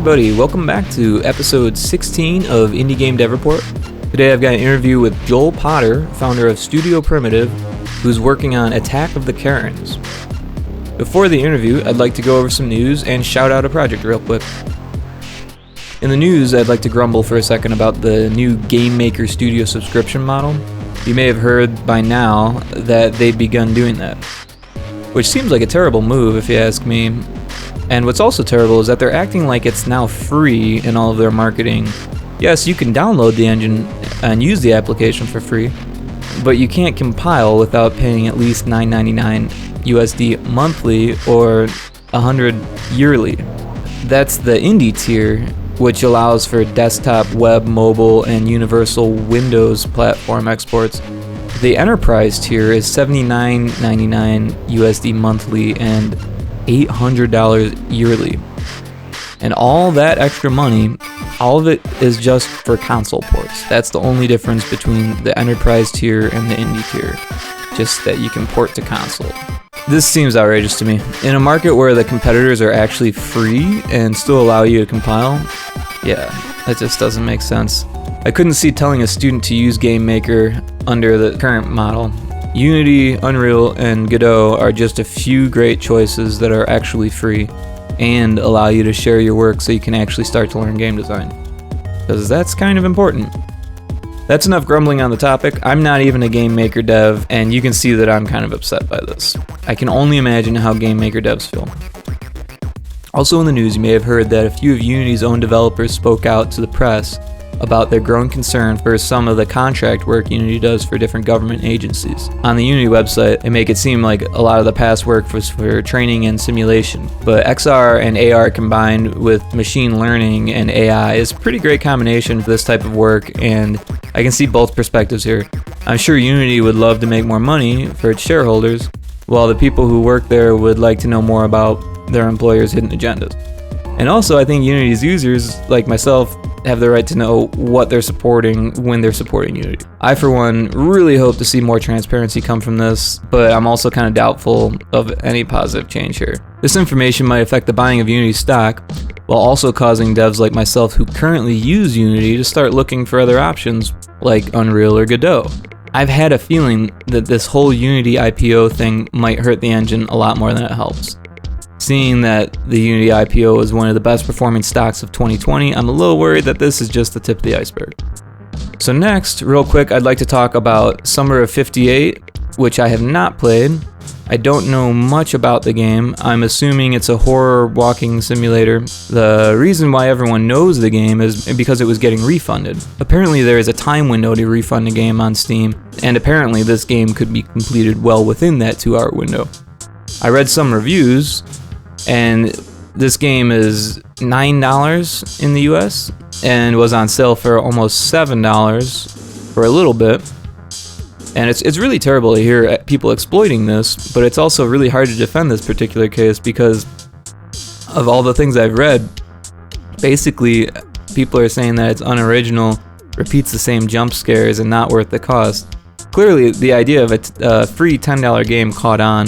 everybody, welcome back to episode 16 of Indie Game Dev Report. Today I've got an interview with Joel Potter, founder of Studio Primitive, who's working on Attack of the Karens. Before the interview, I'd like to go over some news and shout out a project real quick. In the news, I'd like to grumble for a second about the new Game Maker Studio subscription model. You may have heard by now that they'd begun doing that, which seems like a terrible move if you ask me. And what's also terrible is that they're acting like it's now free in all of their marketing. Yes, you can download the engine and use the application for free, but you can't compile without paying at least $9.99 USD monthly or $100 yearly. That's the indie tier, which allows for desktop, web, mobile, and universal Windows platform exports. The enterprise tier is $79.99 USD monthly and $800 yearly. And all that extra money, all of it is just for console ports. That's the only difference between the enterprise tier and the indie tier, just that you can port to console. This seems outrageous to me. In a market where the competitors are actually free and still allow you to compile, yeah, that just doesn't make sense. I couldn't see telling a student to use Game Maker under the current model. Unity, Unreal, and Godot are just a few great choices that are actually free and allow you to share your work so you can actually start to learn game design. Because that's kind of important. That's enough grumbling on the topic. I'm not even a Game Maker dev, and you can see that I'm kind of upset by this. I can only imagine how Game Maker devs feel. Also in the news, you may have heard that a few of Unity's own developers spoke out to the press about their growing concern for some of the contract work Unity does for different government agencies. On the Unity website, they make it seem like a lot of the past work was for training and simulation, but XR and AR combined with machine learning and AI is a pretty great combination for this type of work, and I can see both perspectives here. I'm sure Unity would love to make more money for its shareholders, while the people who work there would like to know more about their employers' hidden agendas. And also, I think Unity's users, like myself, have the right to know what they're supporting when they're supporting Unity. I, for one, really hope to see more transparency come from this, but I'm also kind of doubtful of any positive change here. This information might affect the buying of Unity stock, while also causing devs like myself who currently use Unity to start looking for other options like Unreal or Godot. I've had a feeling that this whole Unity IPO thing might hurt the engine a lot more than it helps. Seeing that the Unity IPO is one of the best performing stocks of 2020, I'm a little worried that this is just the tip of the iceberg. So next, real quick, I'd like to talk about Summer of 58, which I have not played. I don't know much about the game. I'm assuming it's a horror walking simulator. The reason why everyone knows the game is because it was getting refunded. Apparently there is a time window to refund a game on Steam, and apparently this game could be completed well within that 2-hour window. I read some reviews, and this game is $9 in the US and was on sale for almost $7 for a little bit. And it's really terrible to hear people exploiting this, but it's also really hard to defend this particular case because of all the things I've read. Basically, people are saying that it's unoriginal, repeats the same jump scares, and not worth the cost. Clearly, the idea of a free $10 game caught on.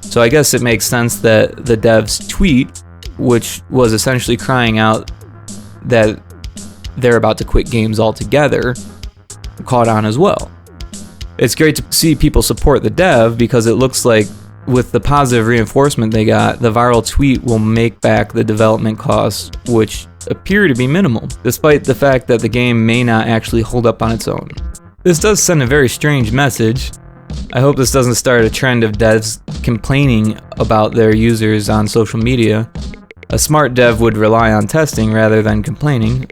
So I guess it makes sense that the dev's tweet, which was essentially crying out that they're about to quit games altogether, caught on as well. It's great to see people support the dev because it looks like with the positive reinforcement they got, the viral tweet will make back the development costs, which appear to be minimal, despite the fact that the game may not actually hold up on its own. This does send a very strange message. I hope this doesn't start a trend of devs complaining about their users on social media. A smart dev would rely on testing rather than complaining.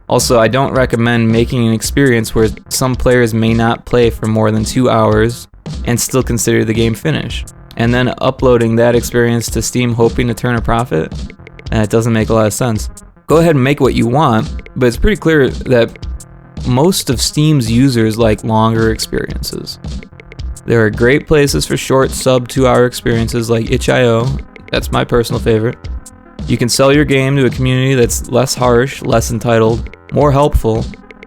Also, I don't recommend making an experience where some players may not play for more than 2 hours and still consider the game finished, and then uploading that experience to Steam hoping to turn a profit. And it doesn't make a lot of sense. Go ahead and make what you want, but it's pretty clear that most of Steam's users like longer experiences. There are great places for short sub 2-hour experiences like itch.io. That's my personal favorite. You can sell your game to a community that's less harsh, less entitled, more helpful,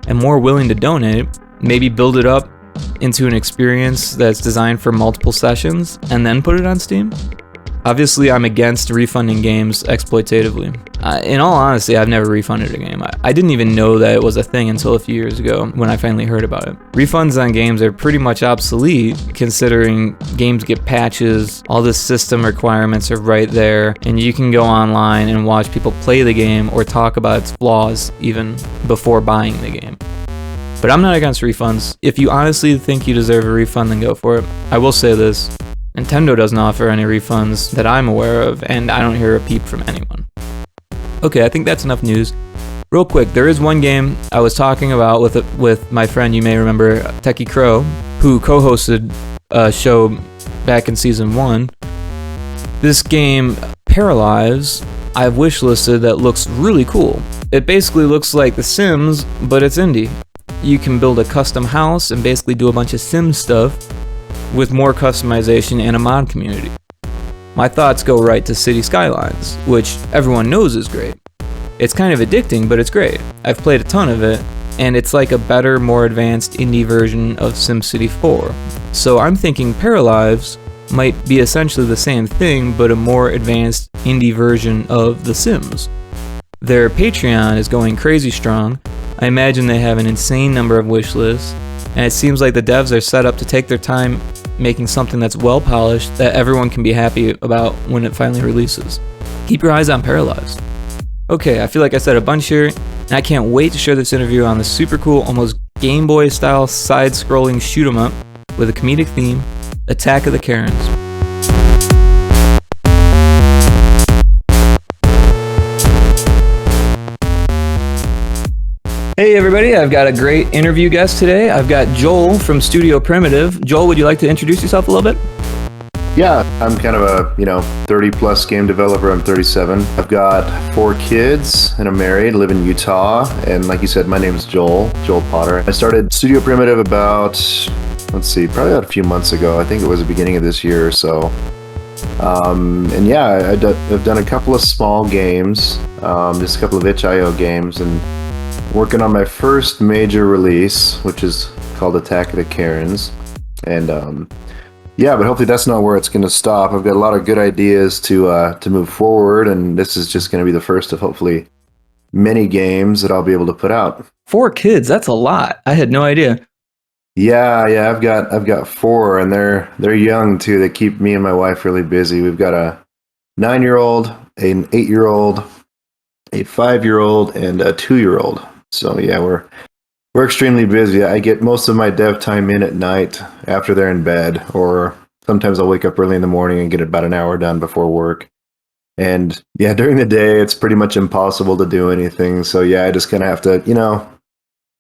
and more willing to donate. Maybe build it up into an experience that's designed for multiple sessions and then put it on Steam. Obviously, I'm against refunding games exploitatively. In all honesty, I've never refunded a game. I didn't even know that it was a thing until a few years ago when I finally heard about it. Refunds on games are pretty much obsolete, considering games get patches, all the system requirements are right there, and you can go online and watch people play the game or talk about its flaws even before buying the game. But I'm not against refunds. If you honestly think you deserve a refund, then go for it. I will say this. Nintendo doesn't offer any refunds that I'm aware of, and I don't hear a peep from anyone. Okay, I think that's enough news. Real quick, there is one game I was talking about with my friend, you may remember, Techie Crow, who co-hosted a show back in Season 1. This game, Paralives, I've wishlisted that looks really cool. It basically looks like The Sims, but it's indie. You can build a custom house and basically do a bunch of Sim stuff, with more customization and a mod community. My thoughts go right to City Skylines, which everyone knows is great. It's kind of addicting, but it's great. I've played a ton of it, and it's like a better, more advanced indie version of SimCity 4. So I'm thinking Paralives might be essentially the same thing, but a more advanced indie version of The Sims. Their Patreon is going crazy strong. I imagine they have an insane number of wish lists, and it seems like the devs are set up to take their time making something that's well polished that everyone can be happy about when it finally releases. Keep your eyes on Paralives. Okay, I feel like I said a bunch here, and I can't wait to share this interview on the super cool, almost Game Boy style side-scrolling shoot 'em up with a comedic theme, Attack of the Karens. Hey everybody, I've got a great interview guest today. I've got Joel from Studio Primitive. Joel, would you like to introduce yourself a little bit? Yeah, I'm kind of a 30 plus game developer. I'm 37. I've got 4 kids and I'm married, live in Utah. And like you said, my name is Joel Potter. I started Studio Primitive about, probably about a few months ago. I think it was the beginning of this year or so. And yeah, I've done a couple of small games, just a couple of itch.io games, and working on my first major release, which is called Attack of the Karens. And yeah, but hopefully that's not where it's going to stop. I've got a lot of good ideas to move forward, and this is just going to be the first of hopefully many games that I'll be able to put out. 4 kids, that's a lot. I had no idea. Yeah, I've got 4, and they're young too. They keep me and my wife really busy. We've got a 9-year-old, an 8-year-old, a 5-year-old, and a 2-year-old. So yeah, we're extremely busy. I get most of my dev time in at night after they're in bed, or sometimes I'll wake up early in the morning and get about an hour done before work. And yeah, during the day, it's pretty much impossible to do anything. So yeah, I just kind of have to,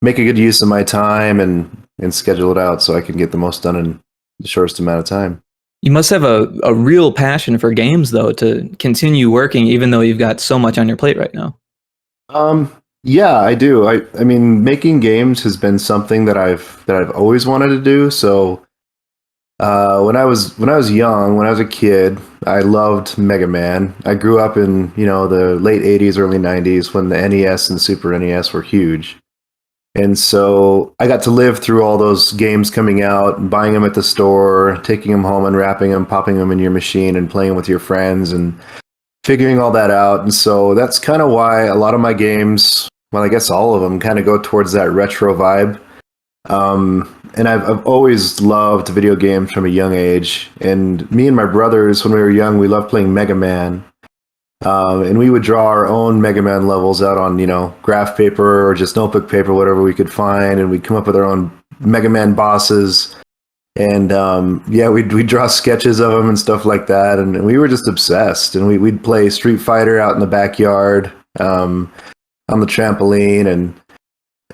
make a good use of my time and schedule it out so I can get the most done in the shortest amount of time. You must have a real passion for games, though, to continue working, even though you've got so much on your plate right now. Yeah, I do. I mean, making games has been something that I've always wanted to do. So, when I was young, when I was a kid, I loved Mega Man. I grew up in, the late 80s, early 90s when the NES and Super NES were huge. And so I got to live through all those games coming out, buying them at the store, taking them home, unwrapping them, popping them in your machine and playing with your friends and figuring all that out. And so that's kind of why a lot of my games, well, I guess all of them, kind of go towards that retro vibe. And I've always loved video games from a young age. And me and my brothers, when we were young, we loved playing Mega Man. And we would draw our own Mega Man levels out on, graph paper or just notebook paper, whatever we could find. And we'd come up with our own Mega Man bosses. And yeah, we'd draw sketches of them and stuff like that. And we were just obsessed. And we'd play Street Fighter out in the backyard on the trampoline. And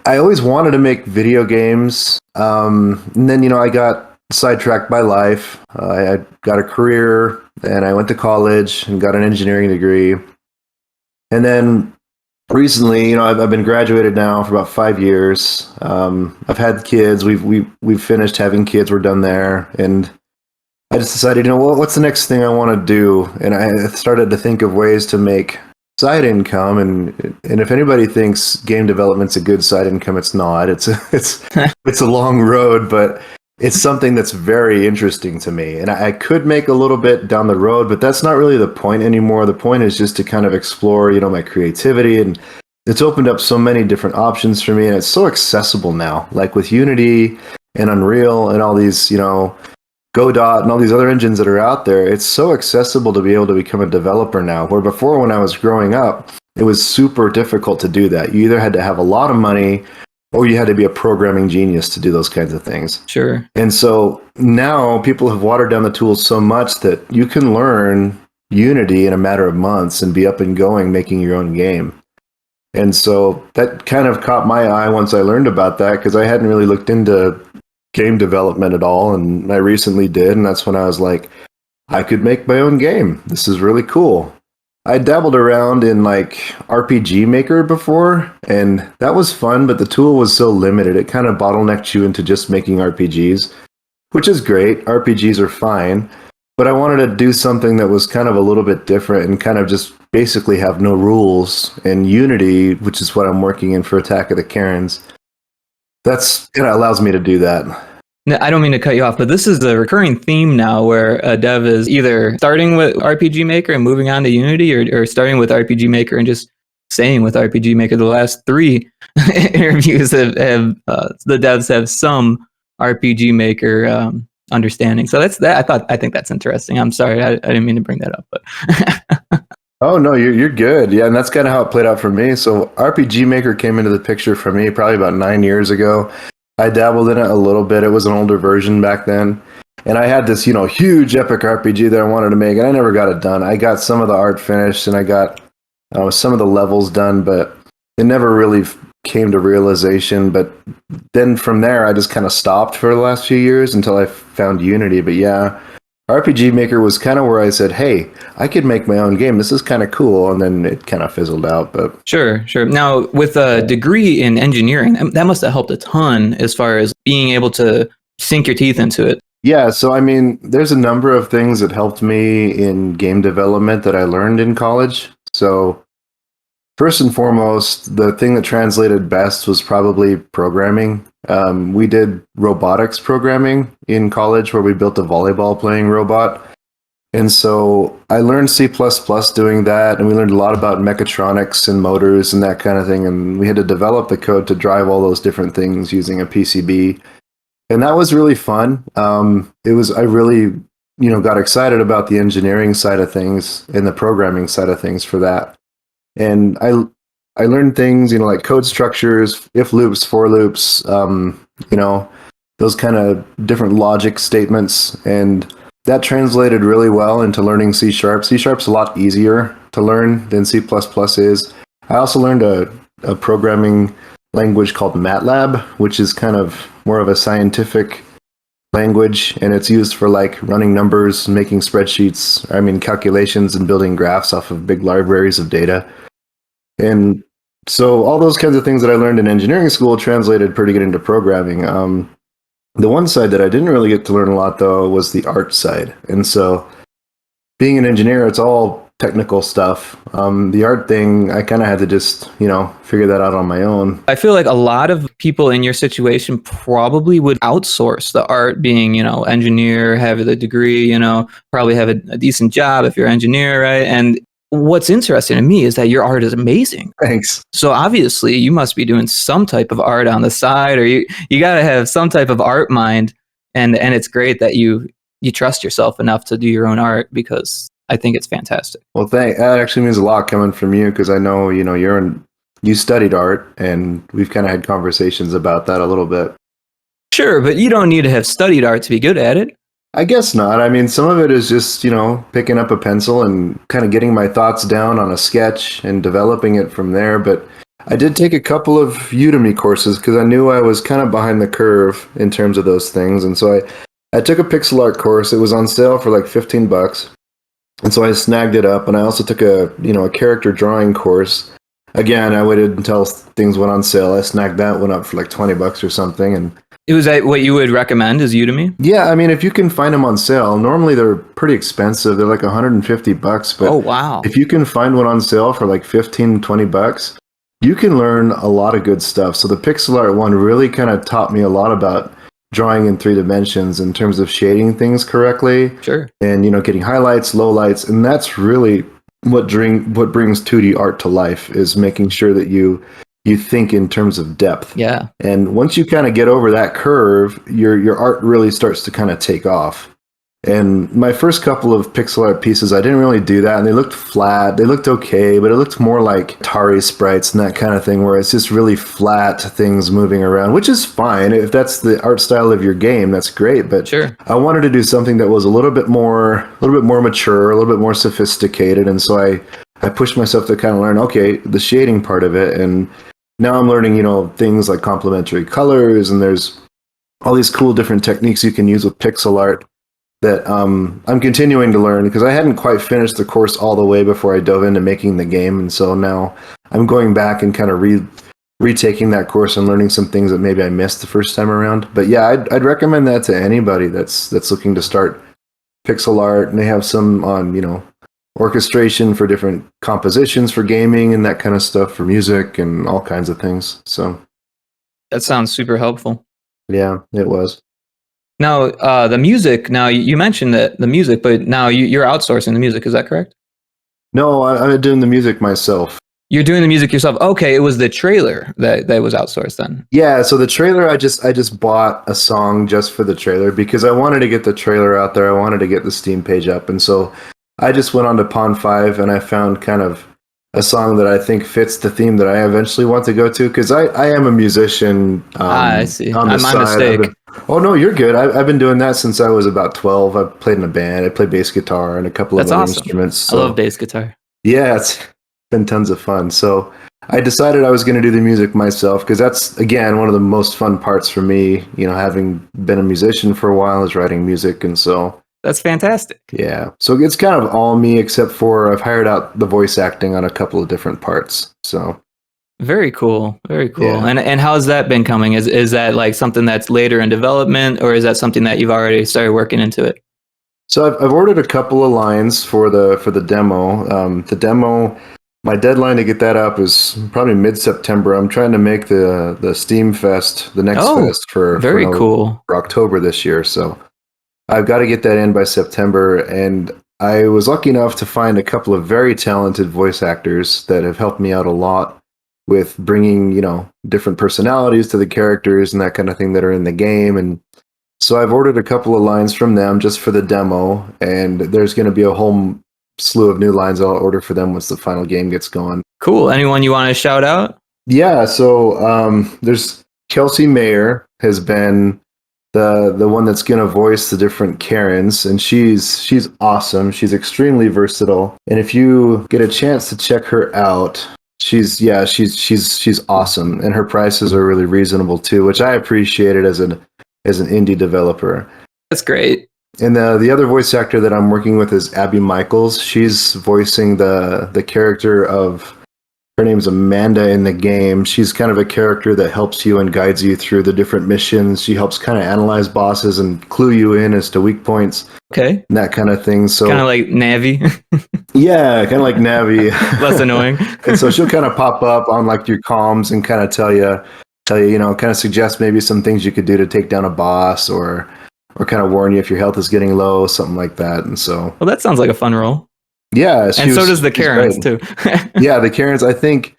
I always wanted to make video games. And then, I got sidetracked by life. I got a career and I went to college and got an engineering degree. And then recently, I've been graduated now for about 5 years. I've had kids. We've finished having kids. We're done there. And I just decided, what's the next thing I want to do? And I started to think of ways to make side income. And if anybody thinks game development's a good side income, it's not. It's a long road, but it's something that's very interesting to me. And I could make a little bit down the road, but that's not really the point anymore. The point is just to kind of explore, my creativity. And it's opened up so many different options for me. And it's so accessible now, like with Unity and Unreal and all these, Godot and all these other engines that are out there. It's so accessible to be able to become a developer now, where before when I was growing up, it was super difficult to do that. You either had to have a lot of money or you had to be a programming genius to do those kinds of things. Sure. And so now people have watered down the tools so much that you can learn Unity in a matter of months and be up and going making your own game. And so that kind of caught my eye once I learned about that, because I hadn't really looked into game development at all, and I recently did, and that's when I was like, I could make my own game. This is really cool. I dabbled around in like RPG Maker before, and that was fun, but the tool was so limited. It kind of bottlenecked you into just making RPGs, which is great. RPGs are fine, but I wanted to do something that was kind of a little bit different and kind of just basically have no rules. And Unity, which is what I'm working in for Attack of the Karens, that's allows me to do that. Now, I don't mean to cut you off, but this is a recurring theme now where a dev is either starting with RPG Maker and moving on to Unity, or starting with RPG Maker and just staying with RPG Maker. The last 3 interviews have the devs have some RPG Maker understanding. So that's that. I think that's interesting. I'm sorry, I didn't mean to bring that up, but Oh no, you're good. Yeah, and that's kind of how it played out for me. So RPG Maker came into the picture for me probably about 9 years ago. I dabbled in it a little bit. It was an older version back then. And I had this, huge epic RPG that I wanted to make, and I never got it done. I got some of the art finished, and I got some of the levels done, but it never really came to realization. But then from there, I just kind of stopped for the last few years until I found Unity. But yeah, RPG Maker was kind of where I said, hey, I could make my own game. This is kind of cool. And then it kind of fizzled out. But Sure. Now, with a degree in engineering, that must have helped a ton as far as being able to sink your teeth into it. Yeah, so I mean, there's a number of things that helped me in game development that I learned in college. So first and foremost, the thing that translated best was probably programming. We did robotics programming in college, where we built a volleyball playing robot. And so I learned C++ doing that, and we learned a lot about mechatronics and motors and that kind of thing. And we had to develop the code to drive all those different things using a PCB. And that was really fun. I really, got excited about the engineering side of things and the programming side of things for that. And I learned things, like code structures, if loops, for loops, those kind of different logic statements. And that translated really well into learning C#. C#'s a lot easier to learn than C++ is. I also learned a programming language called MATLAB, which is kind of more of a scientific language, and it's used for like running numbers, making spreadsheets, calculations, and building graphs off of big libraries of data. And so all those kinds of things that I learned in engineering school translated pretty good into programming. The one side that I didn't really get to learn a lot, though, was the art side. And so being an engineer, it's all technical stuff. The art thing, I kind of had to just, figure that out on my own. I feel like a lot of people in your situation probably would outsource the art, being, engineer, have the degree, probably have a decent job if you're an engineer, right? And what's interesting to me is that your art is amazing. Thanks. So obviously you must be doing some type of art on the side, or you got to have some type of art mind. And it's great that you trust yourself enough to do your own art, because I think it's fantastic. Well, that actually means a lot coming from you, because I know, you studied art, and we've kind of had conversations about that a little bit. Sure, but you don't need to have studied art to be good at it. I guess not. Some of it is just, picking up a pencil and kind of getting my thoughts down on a sketch and developing it from there. But I did take a couple of Udemy courses because I knew I was kind of behind the curve in terms of those things. And so I took a pixel art course. It was on sale for like $15. And so I snagged it up. And I also took a character drawing course. Again, I waited until things went on sale. I snagged that one up for like $20 or something. And it was what you would recommend is Udemy? Yeah, if you can find them on sale, normally they're pretty expensive. They're like $150. But oh, wow. If you can find one on sale for like $15-$20, you can learn a lot of good stuff. So the pixel art one really kind of taught me a lot about drawing in 3 dimensions in terms of shading things correctly, Sure. and getting highlights, lowlights, and that's really what brings 2D art to life, is making sure that you think in terms of depth. Yeah. And once you kind of get over that curve, your art really starts to kind of take off. And my first couple of pixel art pieces, I didn't really do that, and they looked flat. They looked okay, but it looked more like Atari sprites and that kind of thing, where it's just really flat things moving around, which is fine. If that's the art style of your game, that's great. But Sure. I wanted to do something that was a little bit more mature, a little bit more sophisticated, and so I pushed myself to kind of learn, okay, the shading part of it, and now I'm learning, things like complementary colors, and there's all these cool different techniques you can use with pixel art that I'm continuing to learn, because I hadn't quite finished the course all the way before I dove into making the game, and so now I'm going back and kind of retaking that course and learning some things that maybe I missed the first time around. But yeah, I'd recommend that to anybody that's looking to start pixel art, and they have some on orchestration for different compositions for gaming and that kind of stuff, for music and all kinds of things. So That sounds super helpful. yeah, it was. Now, the music. Now, you mentioned that the music, but now you're outsourcing the music. Is that correct? No, I'm doing the music myself. You're doing the music yourself. Okay, it was the trailer that was outsourced then. Yeah, so the trailer, I just bought a song just for the trailer, because I wanted to get the trailer out there. I wanted to get the Steam page up, and so I just went on to Pond5, and I found kind of a song that I think fits the theme that I eventually want to go to, because I am a musician. I see. On the My side. mistake. Oh no, you're good. I've been doing that since I was about 12. I played in a band. I play bass guitar and a couple of That's other awesome. instruments. So, I love bass guitar. yeah, it's been tons of fun. So I decided I was going to do the music myself, because that's, again, one of the most fun parts for me, having been a musician for a while, is writing music. And so, That's fantastic. yeah. So it's kind of all me, except for I've hired out the voice acting on a couple of different parts. So Very cool. Very cool. Yeah. And how's that been coming? Is that like something that's later in development, or is that something that you've already started working into it? So I've ordered a couple of lines for the demo. The demo, my deadline to get that up is probably mid-September. I'm trying to make the Steam Fest, the next fest for cool. for October this year. So I've got to get that in by September. And I was lucky enough to find a couple of very talented voice actors that have helped me out a lot with bringing, different personalities to the characters and that kind of thing that are in the game. And so I've ordered a couple of lines from them just for the demo, and there's going to be a whole slew of new lines I'll order for them once the final game gets going. Cool. Anyone you want to shout out? Yeah, so there's Kelsey Mayer has been the one that's going to voice the different Karens, and she's awesome. She's extremely versatile, and if you get a chance to check her out, she's awesome, and her prices are really reasonable too, which I appreciated as an indie developer. That's great. And the other voice actor that I'm working with is Abby Michaels. She's voicing the character of, her name's Amanda in the game. She's kind of a character that helps you and guides you through the different missions. She helps kind of analyze bosses and clue you in as to weak points. Okay. And that kind of thing. So kind of like Navi. Yeah, kind of like Navi. Less annoying. And so she'll kind of pop up on like your comms and kind of tell you, kind of suggest maybe some things you could do to take down a boss, or kind of warn you if your health is getting low, something like that. And so, well, that sounds like a fun role. Yeah, and so does the Karens too. Yeah, the Karens. I think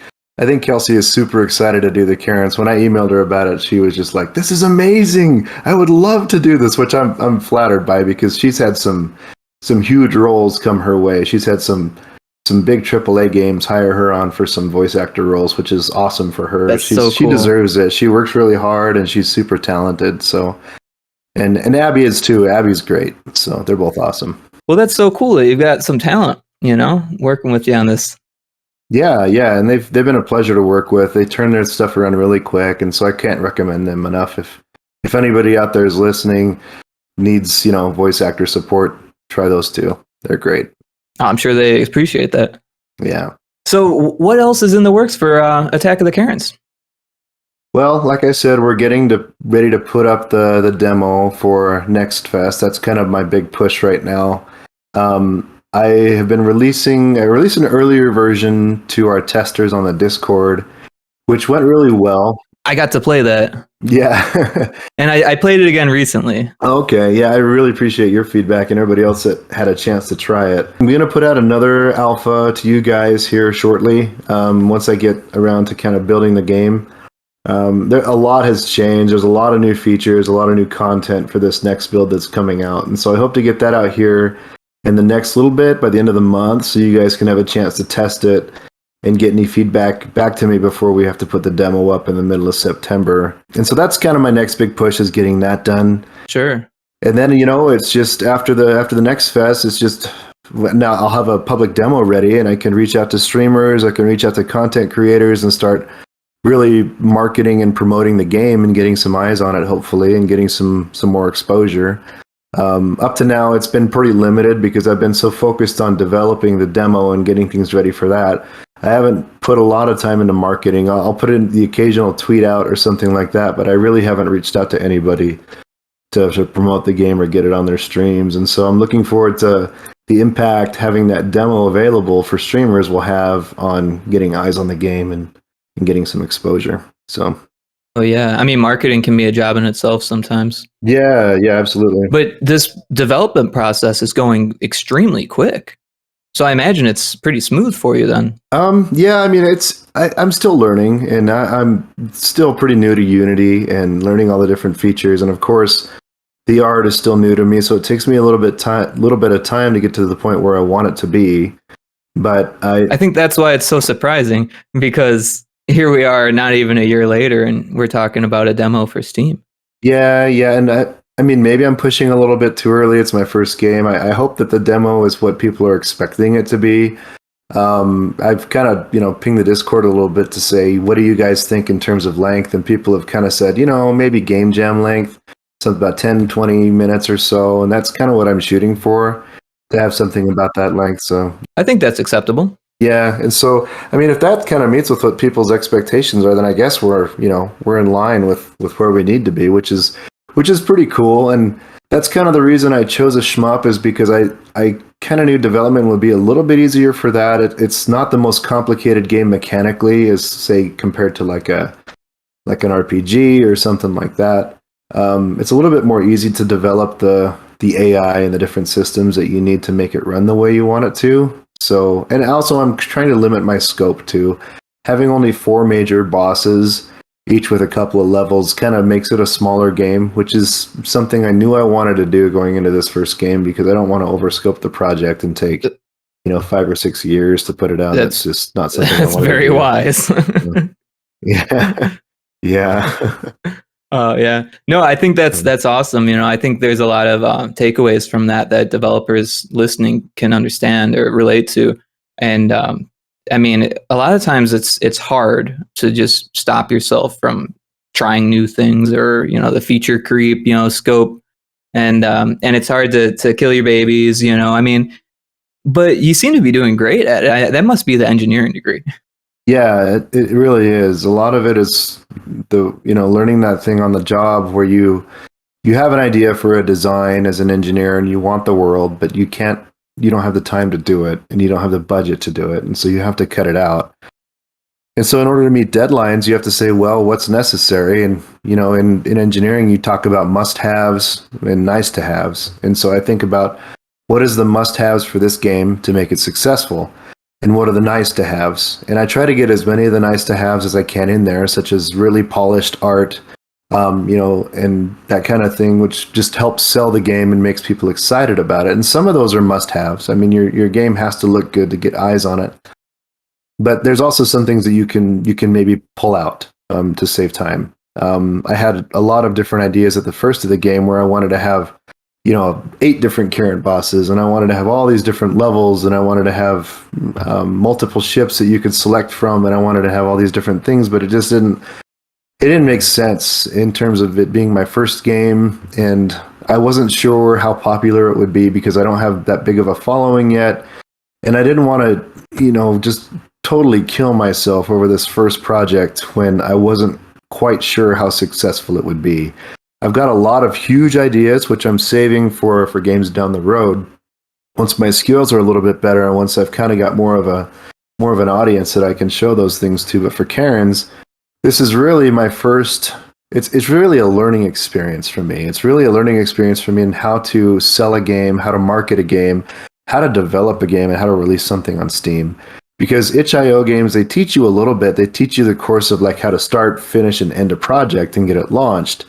Kelsey is super excited to do the Karens. When I emailed her about it, she was just like, "This is amazing! I would love to do this," which I'm flattered by, because she's had some huge roles come her way. She's had some big AAA games hire her on for some voice actor roles, which is awesome for her. That's so cool. She deserves it. She works really hard, and she's super talented. So, and Abby is too. Abby's great. So they're both awesome. Well, that's so cool that you've got some talent, working with you on this. Yeah, and they've been a pleasure to work with. They turn their stuff around really quick, and so I can't recommend them enough. If anybody out there is listening, needs voice actor support, try those two. They're great. I'm sure they appreciate that. Yeah. So what else is in the works for Attack of the Karens? Well, like I said, we're getting ready to put up the demo for Next Fest. That's kind of my big push right now. I have been released an earlier version to our testers on the Discord, which went really well. I got to play that. Yeah. And I played it again recently. Okay, yeah, I really appreciate your feedback and everybody else that had a chance to try it. I'm going to put out another alpha to you guys here shortly, once I get around to kind of building the game. A lot has changed. There's a lot of new features, a lot of new content for this next build that's coming out. And so I hope to get that out here in the next little bit by the end of the month so you guys can have a chance to test it and get any feedback back to me before we have to put the demo up in the middle of September. And so that's kind of my next big push, is getting that done. Sure. And then, it's just after the next fest, it's just now I'll have a public demo ready and I can reach out to streamers, I can reach out to content creators and start really marketing and promoting the game and getting some eyes on it, hopefully, and getting some more exposure. Up to now, it's been pretty limited because I've been so focused on developing the demo and getting things ready for that. I haven't put a lot of time into marketing. I'll put in the occasional tweet out or something like that, but I really haven't reached out to anybody to promote the game or get it on their streams. And so I'm looking forward to the impact having that demo available for streamers will have on getting eyes on the game and getting some exposure. So. Oh yeah, I mean, marketing can be a job in itself sometimes. Yeah, absolutely. But this development process is going extremely quick. So I imagine it's pretty smooth for you then. Yeah, I mean, I'm still learning, and I'm still pretty new to Unity and learning all the different features. And of course, the art is still new to me, so it takes me a little bit of time to get to the point where I want it to be. But I think that's why it's so surprising, because here we are not even a year later and we're talking about a demo for Steam. Yeah, and I mean, maybe I'm pushing a little bit too early. It's my first game. I hope that the demo is what people are expecting it to be. I've kind of, pinged the Discord a little bit to say, what do you guys think in terms of length? And people have kind of said, maybe game jam length, something about 10, 20 minutes or so. And that's kind of what I'm shooting for, to have something about that length. So I think that's acceptable. Yeah, and so I mean, if that kind of meets with what people's expectations are, then I guess we're in line with where we need to be, which is pretty cool. And that's kind of the reason I chose a shmup, is because I kind of knew development would be a little bit easier for that. It's not the most complicated game mechanically, as say compared to like an RPG or something like that. It's a little bit more easy to develop the AI and the different systems that you need to make it run the way you want it to. So, and also I'm trying to limit my scope too. Having only 4 major bosses, each with a couple of levels, kind of makes it a smaller game, which is something I knew I wanted to do going into this first game, because I don't want to overscope the project and take 5 or 6 years to put it out. That's just not something I want to do. That's very wise. Yeah. Yeah. No, I think that's awesome. I think there's a lot of takeaways from that developers listening can understand or relate to. And I mean, a lot of times it's hard to just stop yourself from trying new things, or the feature creep, scope, and it's hard to kill your babies. I mean, but you seem to be doing great at it. That must be the engineering degree. Yeah, it really is. A lot of it is learning that thing on the job, where you have an idea for a design as an engineer and you want the world, but you don't have the time to do it, and you don't have the budget to do it, and so you have to cut it out. And so in order to meet deadlines, you have to say, well, what's necessary? And in engineering, you talk about must-haves and nice-to-haves. And so I think about, what is the must-haves for this game to make it successful? And what are the nice to haves? And I try to get as many of the nice to haves as I can in there, such as really polished art, and that kind of thing, which just helps sell the game and makes people excited about it. And some of those are must haves. I mean, your game has to look good to get eyes on it. But there's also some things that you can maybe pull out to save time. I had a lot of different ideas at the first of the game where I wanted to have 8 different Carrot bosses, and I wanted to have all these different levels, and I wanted to have multiple ships that you could select from, and I wanted to have all these different things, but it just didn't make sense in terms of it being my first game, and I wasn't sure how popular it would be because I don't have that big of a following yet, and I didn't want to, just totally kill myself over this first project when I wasn't quite sure how successful it would be. I've got a lot of huge ideas, which I'm saving for games down the road. Once my skills are a little bit better, and once I've kind of got more of an audience that I can show those things to. But for Karen's, this is really my first. It's really a learning experience for me. It's really a learning experience for me in how to sell a game, how to market a game, how to develop a game, and how to release something on Steam. Because itch.io games, they teach you a little bit. They teach you the course of like how to start, finish, and end a project and get it launched,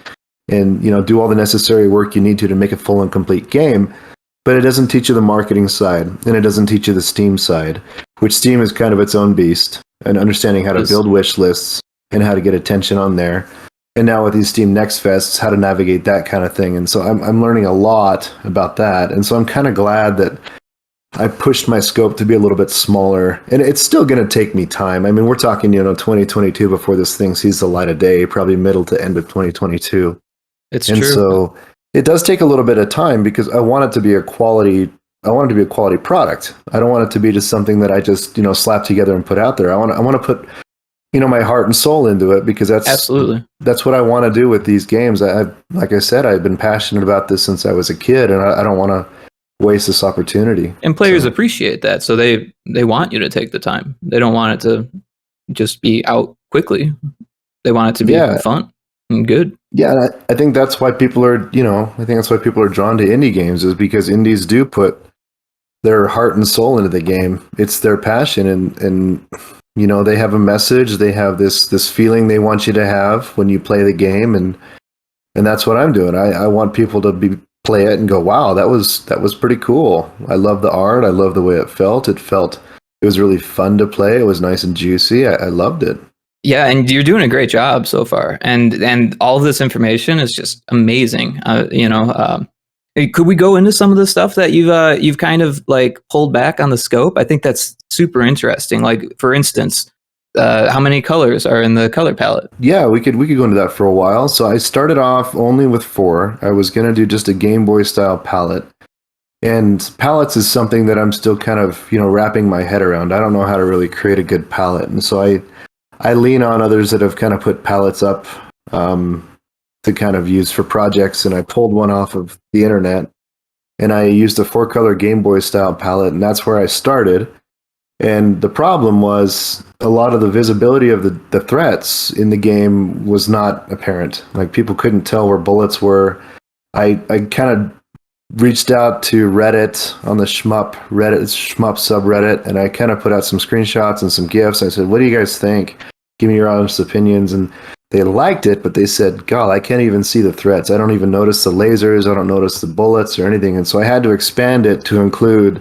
and do all the necessary work you need to make a full and complete game. But it doesn't teach you the marketing side, and it doesn't teach you the Steam side, which Steam is kind of its own beast, and understanding how to build wish lists and how to get attention on there. And now with these Steam Next Fests, how to navigate that kind of thing. And so I'm learning a lot about that. And so I'm kind of glad that I pushed my scope to be a little bit smaller. And it's still going to take me time. I mean, we're talking, 2022 before this thing sees the light of day, probably middle to end of 2022. It's true. And so it does take a little bit of time because I want it to be a quality product. I don't want it to be just something that I just, slap together and put out there. I want to put my heart and soul into it, because that's what I want to do with these games. Like I said, I've been passionate about this since I was a kid, and I don't want to waste this opportunity. And players appreciate that, so they want you to take the time. They don't want it to just be out quickly. They want it to be fun and good. Yeah, and I think that's why people are, drawn to indie games, is because indies do put their heart and soul into the game. It's their passion, and they have a message. They have this feeling they want you to have when you play the game, and that's what I'm doing. I want people to play it and go, wow, that was pretty cool. I love the art. I love the way it felt. It was really fun to play. It was nice and juicy. I loved it. Yeah, and you're doing a great job so far. And all of this information is just amazing. Could we go into some of the stuff that you've kind of like pulled back on the scope? I think that's super interesting. Like, for instance, how many colors are in the color palette? Yeah, we could go into that for a while. So I started off only with 4. I was gonna do just a Game Boy style palette, and palettes is something that I'm still kind of wrapping my head around. I don't know how to really create a good palette, and so I lean on others that have kind of put palettes up to kind of use for projects, and I pulled one off of the internet, and I used a 4-color Game Boy style palette, and that's where I started. And the problem was a lot of the visibility of the threats in the game was not apparent. Like, people couldn't tell where bullets were. I kind of reached out to Reddit on the shmup subreddit, and I kind of put out some screenshots and some GIFs. I said, what do you guys think? Give me your honest opinions. And they liked it, but they said, God, I can't even see the threats. I don't even notice the lasers. I don't notice the bullets or anything. And so I had to expand it to include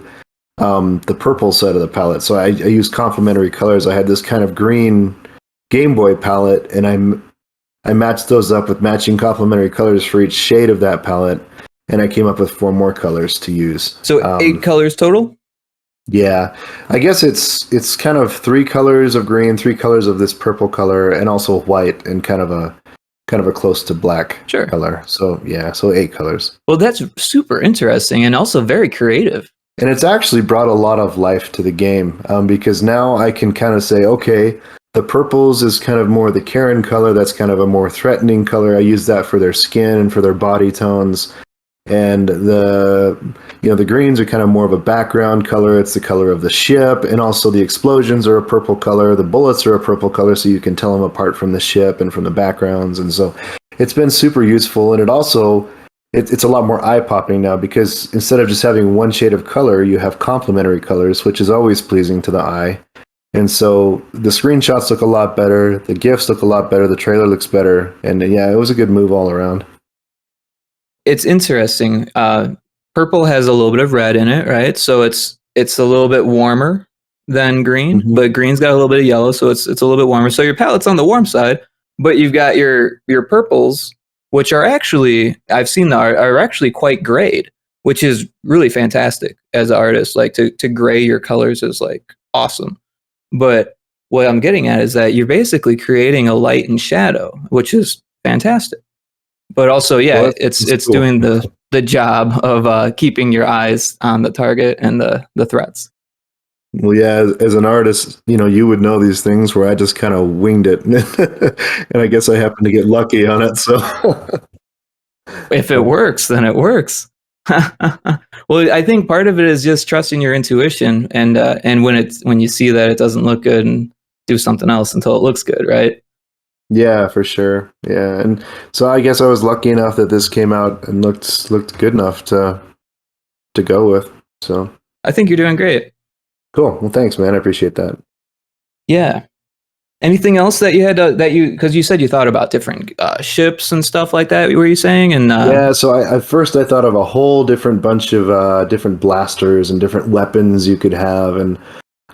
the purple side of the palette. So I used complementary colors. I had this kind of green Game Boy palette, and I matched those up with matching complementary colors for each shade of that palette, and I came up with 4 more colors to use. So 8 colors total? Yeah, I guess it's kind of 3 colors of green, 3 colors of this purple color, and also white, and kind of a close to black color. So yeah, so 8 colors. Well, that's super interesting and also very creative. And it's actually brought a lot of life to the game, because now I can kind of say, okay, the purples is kind of more the Karen color. That's kind of a more threatening color. I use that for their skin and for their body tones. And the greens are kind of more of a background color. It's the color of the ship, and also the explosions are a purple color. The bullets are a purple color, so you can tell them apart from the ship and from the backgrounds. And so it's been super useful, and it also it's a lot more eye-popping now, because instead of just having one shade of color, you have complementary colors, which is always pleasing to the eye. And so the screenshots look a lot better, the GIFs look a lot better, the trailer looks better, and yeah, it was a good move all around. It's interesting. Purple has a little bit of red in it, right? So it's a little bit warmer than green, but green's got a little bit of yellow, so it's a little bit warmer. So your palette's on the warm side, but you've got your purples, which are actually, I've seen the art, are actually quite grayed, which is really fantastic as an artist. Like, to gray your colors is like awesome. But what I'm getting at is that you're basically creating a light and shadow, which is fantastic. But also, yeah, well, it's cool. Doing the job of keeping your eyes on the target and the threats. Well, yeah, as an artist, you would know these things where I just kind of winged it. And I guess I happened to get lucky on it. So if it works, then it works. Well, I think part of it is just trusting your intuition, and when you see that it doesn't look good, and do something else until it looks good, right? Yeah, for sure. Yeah, and so I guess I was lucky enough that this came out and looked good enough to go with. So I think you're doing great. cool. Well, thanks, man. I appreciate that. Yeah. Anything else that you had that you because you said you thought about different ships and stuff like that? Were you saying? And Yeah, so at first I thought of a whole different bunch of different blasters and different weapons you could have, and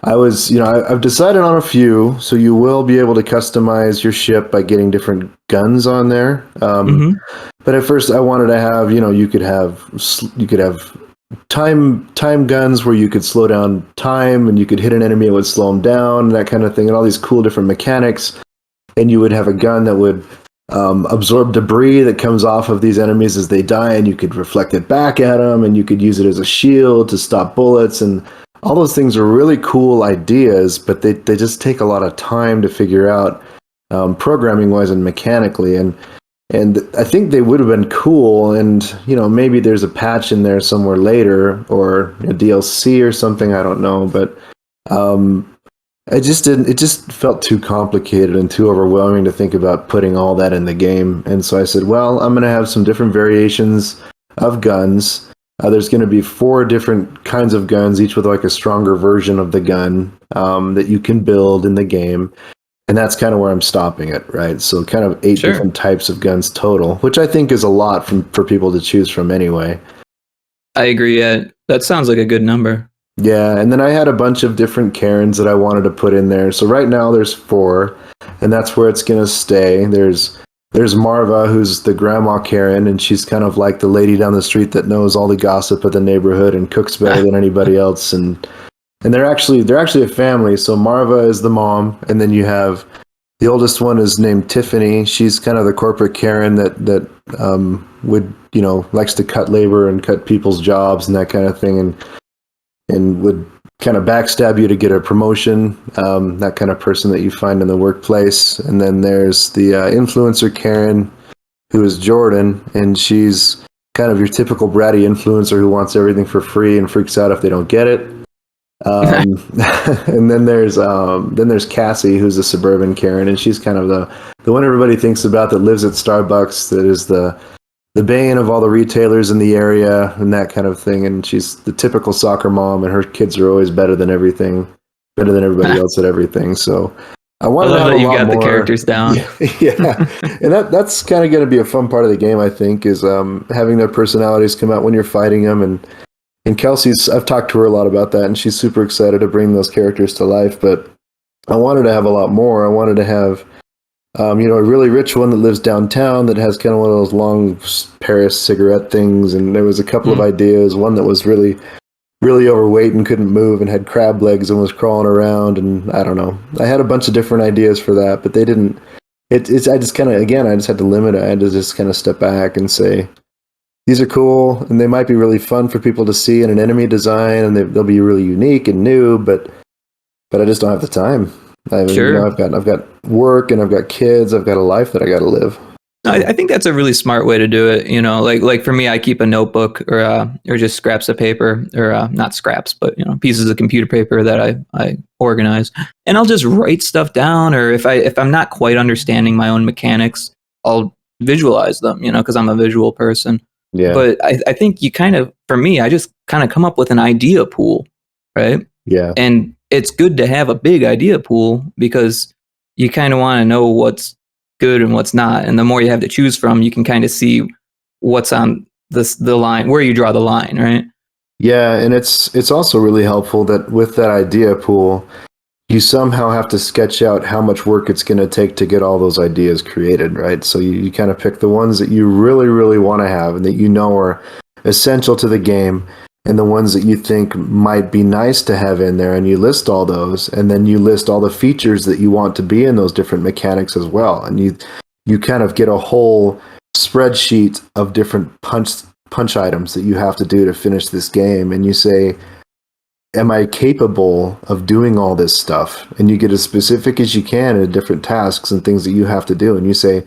I was, I've decided on a few. So you will be able to customize your ship by getting different guns on there. mhm. But at first I wanted to have, you could have time guns where you could slow down time, and you could hit an enemy, it would slow them down, that kind of thing, and all these cool different mechanics. And you would have a gun that would absorb debris that comes off of these enemies as they die, and you could reflect it back at them, and you could use it as a shield to stop bullets. And all those things are really cool ideas, but they just take a lot of time to figure out, programming wise and mechanically. And I think they would have been cool, and maybe there's a patch in there somewhere later, or a DLC or something, I don't know. But I just didn't. It just felt too complicated and too overwhelming to think about putting all that in the game. And so I said, well, I'm going to have some different variations of guns. There's going to be 4 different kinds of guns, each with like a stronger version of the gun, that you can build in the game. And that's kind of where I'm stopping it, right? So kind of 8 Sure. different types of guns total, which I think is a lot for people to choose from anyway. I agree. Yeah, that sounds like a good number. Yeah, and then I had a bunch of different Karens that I wanted to put in there. So right now there's 4, and that's where it's gonna stay. There's Marva, who's the grandma Karen, and she's kind of like the lady down the street that knows all the gossip of the neighborhood and cooks better than anybody else. And they're actually a family. So Marva is the mom, and then you have the oldest one is named Tiffany. She's kind of the corporate Karen that would likes to cut labor and cut people's jobs and that kind of thing, and would kind of backstab you to get a promotion, that kind of person that you find in the workplace. And then there's the influencer Karen, who is Jordan, and she's kind of your typical bratty influencer who wants everything for free and freaks out if they don't get it. And then there's Cassie, who's a suburban Karen, and she's kind of the one everybody thinks about, that lives at Starbucks, that is the bane of all the retailers in the area and that kind of thing. And she's the typical soccer mom, and her kids are always better than everybody else at everything. So I wanted to have that a you lot got more. the characters down. Yeah. And that's kind of going to be a fun part of the game, I think, is having their personalities come out when you're fighting them. And Kelsey's, I've talked to her a lot about that, and she's super excited to bring those characters to life. But I wanted to have a lot more. I wanted to have a really rich one that lives downtown that has kind of one of those long Paris cigarette things. And there was a couple of ideas. One that was really, really overweight and couldn't move and had crab legs and was crawling around. And I don't know. I had a bunch of different ideas for that, but they didn't. I just had to limit it. I had to just kind of step back and say, these are cool, and they might be really fun for people to see in an enemy design, and they'll be really unique and new, but I just don't have the time. Sure. I've got work, and I've got kids. I've got a life that I got to live. I think that's a really smart way to do it. Like for me, I keep a notebook or just scraps of paper, or not scraps, but pieces of computer paper that I organize, and I'll just write stuff down. Or if I'm not quite understanding my own mechanics, I'll visualize them. Because I'm a visual person. Yeah. But I think for me, I just kind of come up with an idea pool, right? Yeah. And it's good to have a big idea pool, because you kind of want to know what's good and what's not. And the more you have to choose from, you can kind of see what's on the line, where you draw the line, right? Yeah, and it's also really helpful that with that idea pool, you somehow have to sketch out how much work it's going to take to get all those ideas created, right? So you kind of pick the ones that you really, really want to have and that are essential to the game, and the ones that you think might be nice to have in there, and you list all those, and then you list all the features that you want to be in those different mechanics as well. And you kind of get a whole spreadsheet of different punch items that you have to do to finish this game, and you say, am I capable of doing all this stuff? And you get as specific as you can in different tasks and things that you have to do. And you say,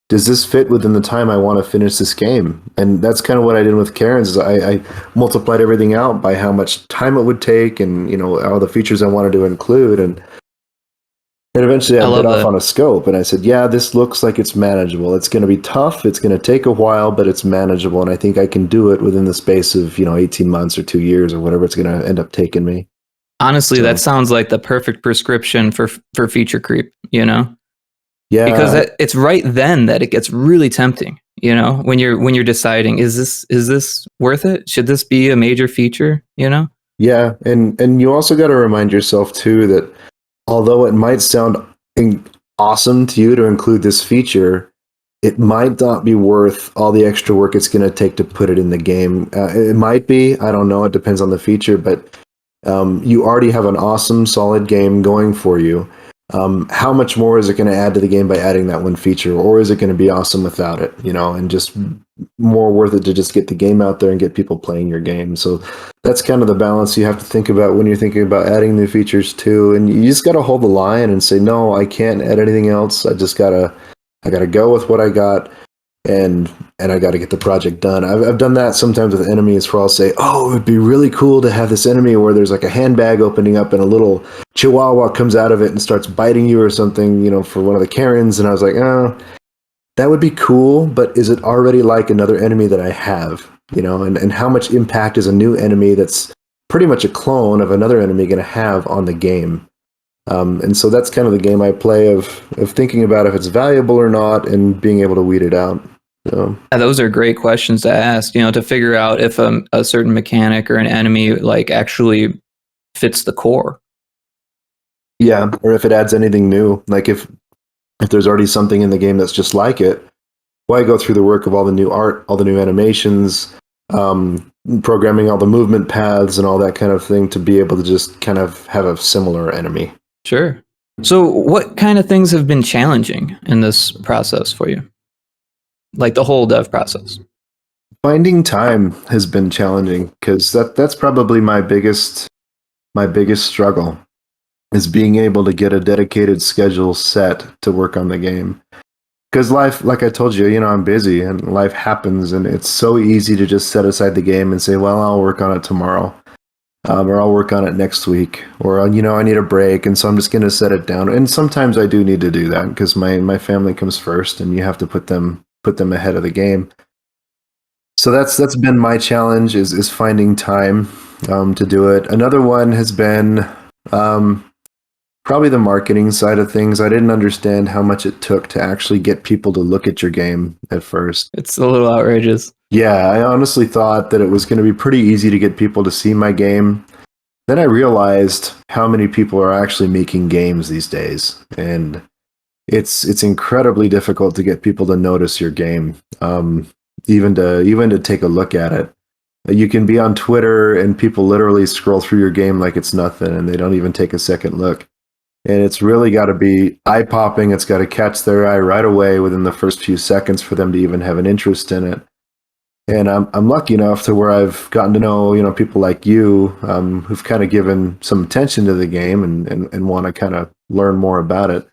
does this fit within the time I want to finish this game? And that's kind of what I did with Karen's. Is I multiplied everything out by how much time it would take, and all the features I wanted to include. And And eventually I I bit love off that. on a scope and I said, yeah, this looks like it's manageable. It's going to be tough. It's going to take a while, but it's manageable. And I think I can do it within the space of, 18 months or 2 years or whatever it's going to end up taking me. Honestly, So, that sounds like the perfect prescription for feature creep, yeah, because it's right then that it gets really tempting, when you're deciding, is this worth it? Should this be a major feature, yeah. And you also got to remind yourself too that although it might sound awesome to you to include this feature, it might not be worth all the extra work it's going to take to put it in the game. It might be. I don't know. It depends on the feature, but you already have an awesome, solid game going for you. How much more is it going to add to the game by adding that one feature, or is it going to be awesome without it? And just more worth it to just get the game out there and get people playing your game. So that's kind of the balance you have to think about when you're thinking about adding new features too. And you just got to hold the line and say, no, I can't add anything else. I gotta go with what I got. And I got to get the project done. I've done that sometimes with enemies where I'll say, oh, it would be really cool to have this enemy where there's like a handbag opening up and a little chihuahua comes out of it and starts biting you or something, for one of the Karens. And I was like, oh, that would be cool, but is it already like another enemy that I have? And how much impact is a new enemy that's pretty much a clone of another enemy going to have on the game? And so that's kind of the game I play of thinking about if it's valuable or not and being able to weed it out. So. Yeah, those are great questions to ask, to figure out if a certain mechanic or an enemy like actually fits the core. Yeah, or if it adds anything new. Like if there's already something in the game that's just like it, why go through the work of all the new art, all the new animations, programming all the movement paths and all that kind of thing to be able to just kind of have a similar enemy? Sure. So what kind of things have been challenging in this process for you? Like the whole dev process? Finding time has been challenging because that's probably my biggest struggle is being able to get a dedicated schedule set to work on the game. Because life, like I told you, I'm busy and life happens and it's so easy to just set aside the game and say, well, I'll work on it tomorrow. Or I'll work on it next week, or I need a break, and so I'm just going to set it down. And sometimes I do need to do that because my family comes first, and you have to put them ahead of the game. So that's been my challenge is finding time to do it. Another one has been probably the marketing side of things. I didn't understand how much it took to actually get people to look at your game at first. It's a little outrageous. Yeah, I honestly thought that it was going to be pretty easy to get people to see my game. Then I realized how many people are actually making games these days, and it's incredibly difficult to get people to notice your game, even to take a look at it. You can be on Twitter and people literally scroll through your game like it's nothing, and they don't even take a second look. And it's really got to be eye-popping. It's got to catch their eye right away within the first few seconds for them to even have an interest in it. And I'm lucky enough to where I've gotten to know people like you who've kind of given some attention to the game and want to kind of learn more about it.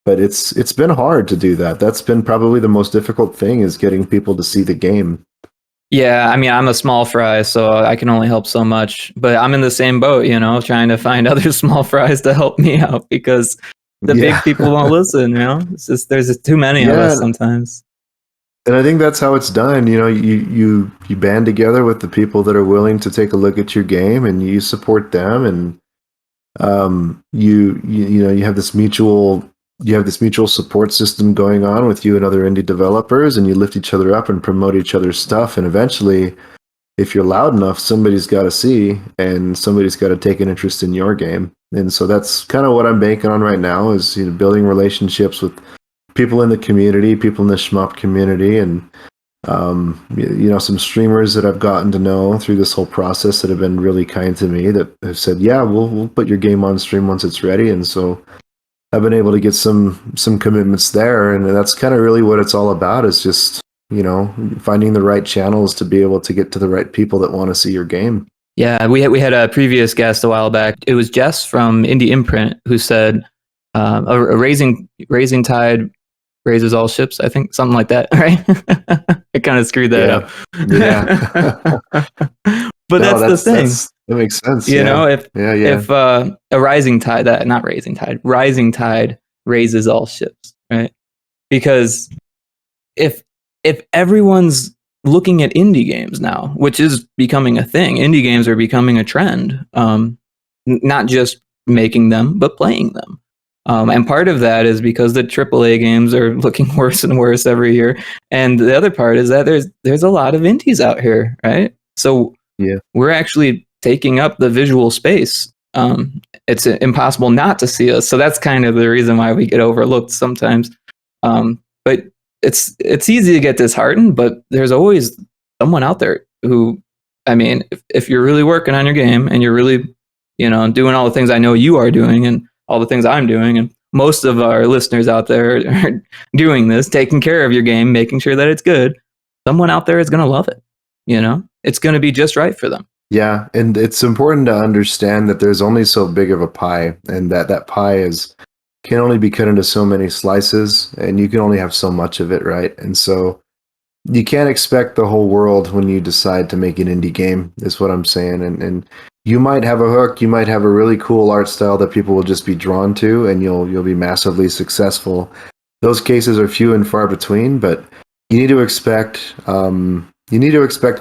But it's been hard to do that. That's been probably the most difficult thing is getting people to see the game. Yeah, I mean, I'm a small fry, so I can only help so much. But I'm in the same boat, trying to find other small fries to help me out because the big people won't listen. It's just there's too many of us sometimes. And I think that's how it's done. You band together with the people that are willing to take a look at your game, and you support them, and you have this mutual support system going on with you and other indie developers, and you lift each other up and promote each other's stuff. And eventually, if you're loud enough, somebody's got to see, and somebody's got to take an interest in your game. And so that's kind of what I'm banking on right now is building relationships with people in the community, people in the shmup community, and some streamers that I've gotten to know through this whole process that have been really kind to me that have said, yeah, we'll put your game on stream once it's ready. And so I've been able to get some commitments there, and that's kind of really what it's all about is just finding the right channels to be able to get to the right people that want to see your game. Yeah, we had a previous guest a while back. It was Jess from Indie Imprint who said a raising tide raises all ships, I think, something like that, right? I kind of screwed that up. Yeah. But that's the thing. That makes sense. If a rising tide raises all ships, right? Because if everyone's looking at indie games now, which is becoming a thing, indie games are becoming a trend. Not just making them, but playing them. And part of that is because the AAA games are looking worse and worse every year. And the other part is that there's a lot of indies out here, right? So we're actually taking up the visual space. It's impossible not to see us. So that's kind of the reason why we get overlooked sometimes. But it's easy to get disheartened, but there's always someone out there who, I mean, if you're really working on your game and you're really, doing all the things I know you are doing and all the things I'm doing, and most of our listeners out there are doing this, taking care of your game, making sure that it's good, someone out there is going to love it. It's going to be just right for them. Yeah, and it's important to understand that there's only so big of a pie, and that pie can only be cut into so many slices, and you can only have so much of it, right? And so you can't expect the whole world when you decide to make an indie game, is what I'm saying. And you might have a hook, you might have a really cool art style that people will just be drawn to, and you'll be massively successful. Those cases are few and far between, but you need to expect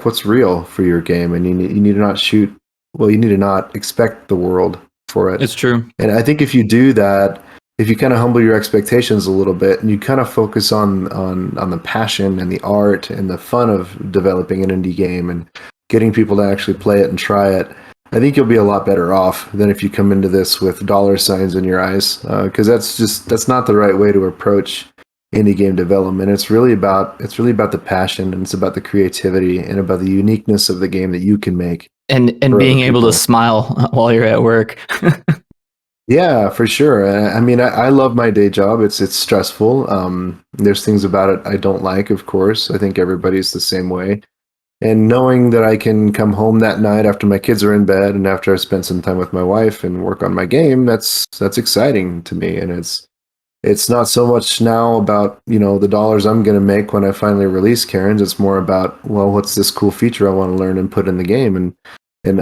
what's real for your game, and you need to not expect the world for it. It's true. And I think if you do that, if you kind of humble your expectations a little bit and you kind of focus on the passion and the art and the fun of developing an indie game and getting people to actually play it and try it, I think you'll be a lot better off than if you come into this with dollar signs in your eyes, because that's not the right way to approach indie game development. It's really about the passion, and it's about the creativity and about the uniqueness of the game that you can make, and being able to smile while you're at work. Yeah, for sure. I mean, I love my day job. It's stressful. There's things about it I don't like, of course. I think everybody's the same way. And knowing that I can come home that night after my kids are in bed and after I've spent some time with my wife and work on my game, that's exciting to me. And it's not so much now about, the dollars I'm going to make when I finally release Karen's. It's more about, well, what's this cool feature I want to learn and put in the game, and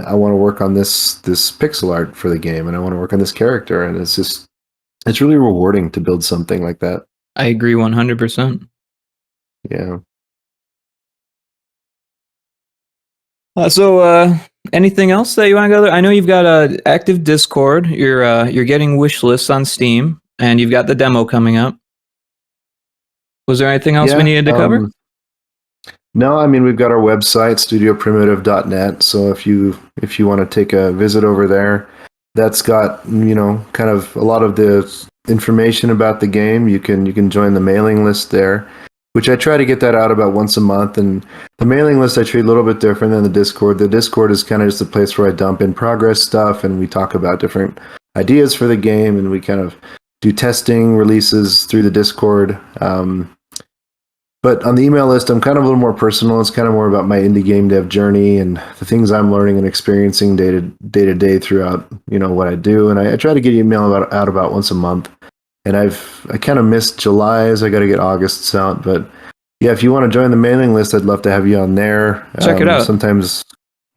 I want to work on this pixel art for the game, and I want to work on this character, and it's really rewarding to build something like that. I agree 100%. Yeah. So anything else that you want to go there? I know you've got an active Discord. You're getting wish lists on Steam, and you've got the demo coming up. Was there anything else we needed to cover? No, I mean, we've got our website, studioprimitive.net. So if you want to take a visit over there, that's got, kind of a lot of the information about the game. You can join the mailing list there, which I try to get that out about once a month. And the mailing list I treat a little bit different than the Discord. The Discord is kind of just a place where I dump in progress stuff, and we talk about different ideas for the game, and we kind of do testing releases through the Discord. But on the email list, I'm kind of a little more personal. It's kind of more about my indie game dev journey and the things I'm learning and experiencing day to day throughout, what I do. And I try to get email out about once a month. And I kind of missed July's. I got to get August's out. But yeah, if you want to join the mailing list, I'd love to have you on there. Check it out. Sometimes,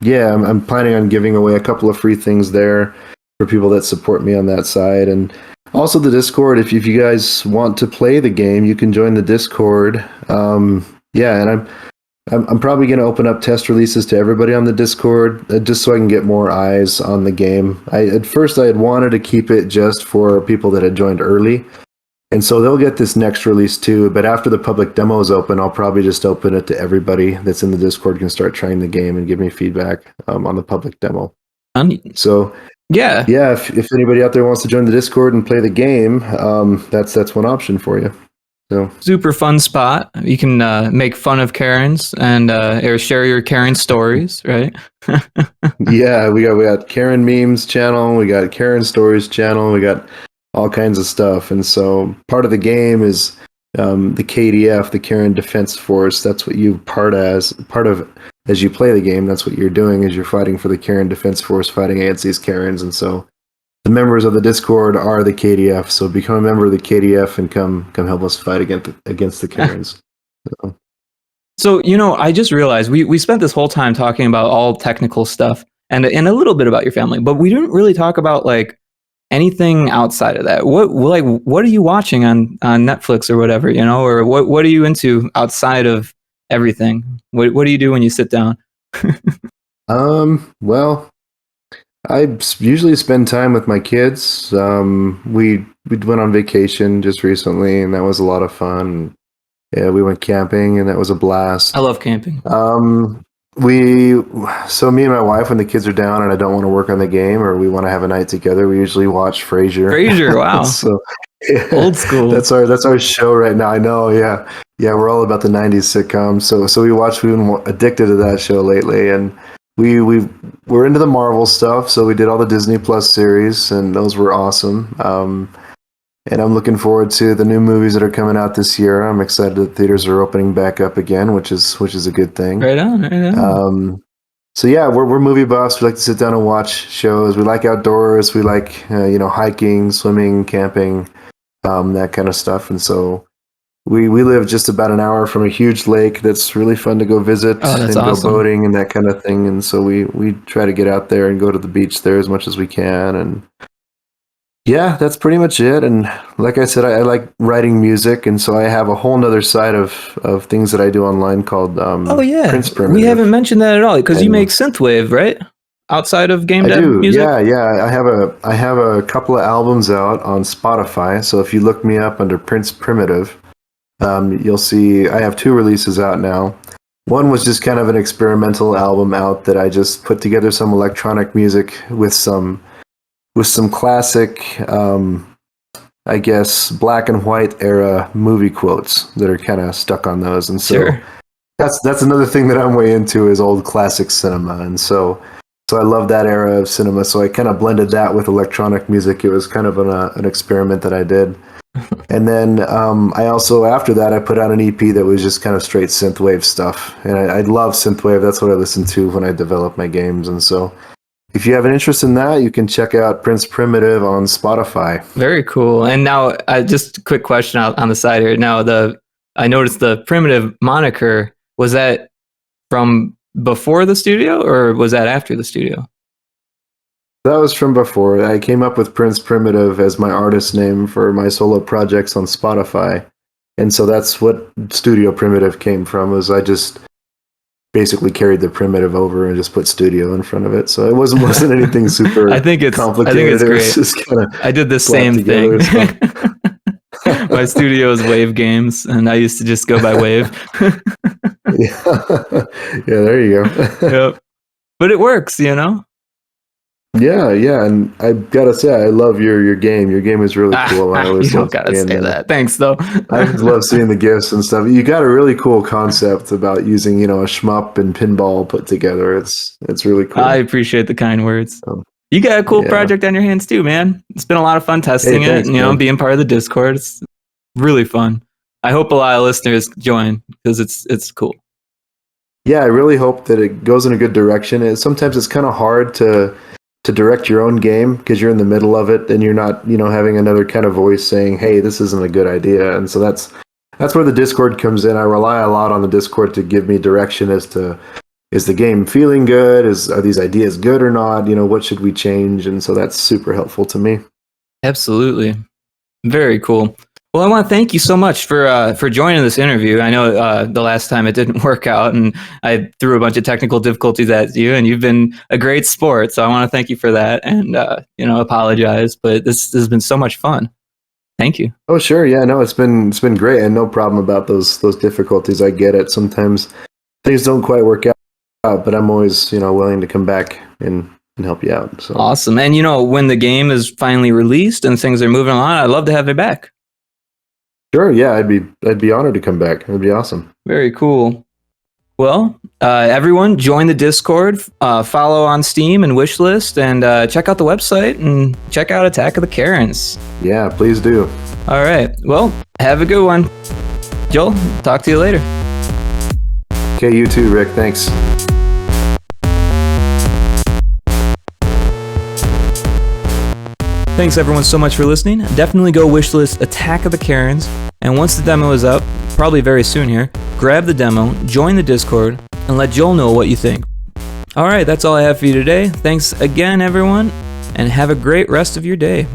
yeah, I'm planning on giving away a couple of free things there for people that support me on that side. And also the Discord, if you guys want to play the game, you can join the Discord. And I'm probably going to open up test releases to everybody on the Discord, just so I can get more eyes on the game. At first I had wanted to keep it just for people that had joined early, and so they'll get this next release too. But after the public demo is open, I'll probably just open it to everybody that's in the Discord can start trying the game and give me feedback on the public demo. So yeah, if anybody out there wants to join the Discord and play the game, that's one option for you. So super fun spot. You can make fun of Karens and or share your Karen stories, right? Yeah, we got Karen memes channel, we got Karen stories channel, we got all kinds of stuff. And so part of the game is the KDF, the Karen Defense Force. That's what you part of as you play the game. That's what you're doing, is you're fighting for the Karen Defense Force, fighting against these Karens. And so the members of the Discord are the KDF. So become a member of the KDF and come help us fight against the Karens. So I just realized we spent this whole time talking about all technical stuff and a little bit about your family, but we didn't really talk about like anything outside of that? What are you watching on Netflix or whatever, you know, or what are you into outside of everything? What do you do when you sit down? Well, usually spend time with my kids. We went on vacation just recently, and that was a lot of fun. Yeah, we went camping, and that was a blast. I love camping. Me and my wife, when the kids are down and I don't want to work on the game or we want to have a night together, we usually watch Frasier. Frasier, wow. So yeah, old school. That's our show right now. I know, yeah, we're all about the '90s sitcoms. So we've been addicted to that show lately, and we're into the Marvel stuff. So we did all the Disney Plus series, and those were awesome. And I'm looking forward to the new movies that are coming out this year. I'm excited that theaters are opening back up again, which is a good thing. Right on. So yeah, we're movie buffs. We like to sit down and watch shows. We like outdoors. We like hiking, swimming, camping, that kind of stuff. And so we live just about an hour from a huge lake that's really fun to go visit and awesome. Go boating and that kind of thing. And so we try to get out there and go to the beach there as much as we can. And yeah, that's pretty much it. And like I said, I like writing music, and so I have a whole nother side of things that I do online called Prince Primitive. We haven't mentioned that at all, because you make synthwave, right? Outside of game dev music? Yeah. I have a couple of albums out on Spotify. So if you look me up under Prince Primitive, you'll see I have 2 releases out now. One was just kind of an experimental album out that I just put together some electronic music with some classic, I guess, black and white era movie quotes that are kind of stuck on those. And so sure. that's another thing that I'm way into is old classic cinema. And so I love that era of cinema. So I kind of blended that with electronic music. It was kind of an experiment that I did. And then I also, after that, I put out an EP that was just kind of straight synthwave stuff. And I love synthwave. That's what I listen to when I develop my games. And so if you have an interest in that, you can check out Prince Primitive on Spotify. Very cool. And now, just a quick question on the side here. Now, I noticed the Primitive moniker. Was that from before the studio, or was that after the studio? That was from before. I came up with Prince Primitive as my artist name for my solo projects on Spotify. And so that's what Studio Primitive came from, was I just basically carried the Primitive over and just put studio in front of it. So it wasn't anything super complicated. I think it's great. I did the same thing. My studio is Wave Games, and I used to just go by Wave. Yeah, there you go. Yep. But it works, you know? Yeah, and I gotta say, I love your game. Your game is really cool. I always you don't gotta say that. Thanks, though. I love seeing the GIFs and stuff. You got a really cool concept about using, a shmup and pinball put together. It's really cool. I appreciate the kind words. You got a cool project on your hands too, man. It's been a lot of fun testing it. Being part of the Discord. It's really fun. I hope a lot of listeners join because it's cool. Yeah, I really hope that it goes in a good direction. Sometimes it's kind of hard to direct your own game because you're in the middle of it and you're not, having another kind of voice saying, hey, this isn't a good idea. And so that's where the Discord comes in. I rely a lot on the Discord to give me direction as to, is the game feeling good? Are these ideas good or not? What should we change? And so that's super helpful to me. Absolutely. Very cool. Well, I want to thank you so much for joining this interview. I know the last time it didn't work out, and I threw a bunch of technical difficulties at you, and you've been a great sport. So I want to thank you for that, and apologize. But this has been so much fun. Thank you. Oh, sure. Yeah, no, it's been great, and no problem about those difficulties. I get it. Sometimes things don't quite work out, but I'm always willing to come back and help you out. So awesome. And when the game is finally released and things are moving on, I'd love to have you back. Sure, yeah, I'd be honored to come back. It'd be awesome. Very cool. Well, everyone, join the Discord, follow on Steam and Wishlist, and check out the website and check out Attack of the Karens. Yeah, please do. All right. Well, have a good one. Joel, talk to you later. Okay, you too, Rick. Thanks. Thanks everyone so much for listening. Definitely go wishlist Attack of the Karens, and once the demo is up, probably very soon here, grab the demo, join the Discord, and let Joel know what you think. Alright, that's all I have for you today. Thanks again everyone, and have a great rest of your day.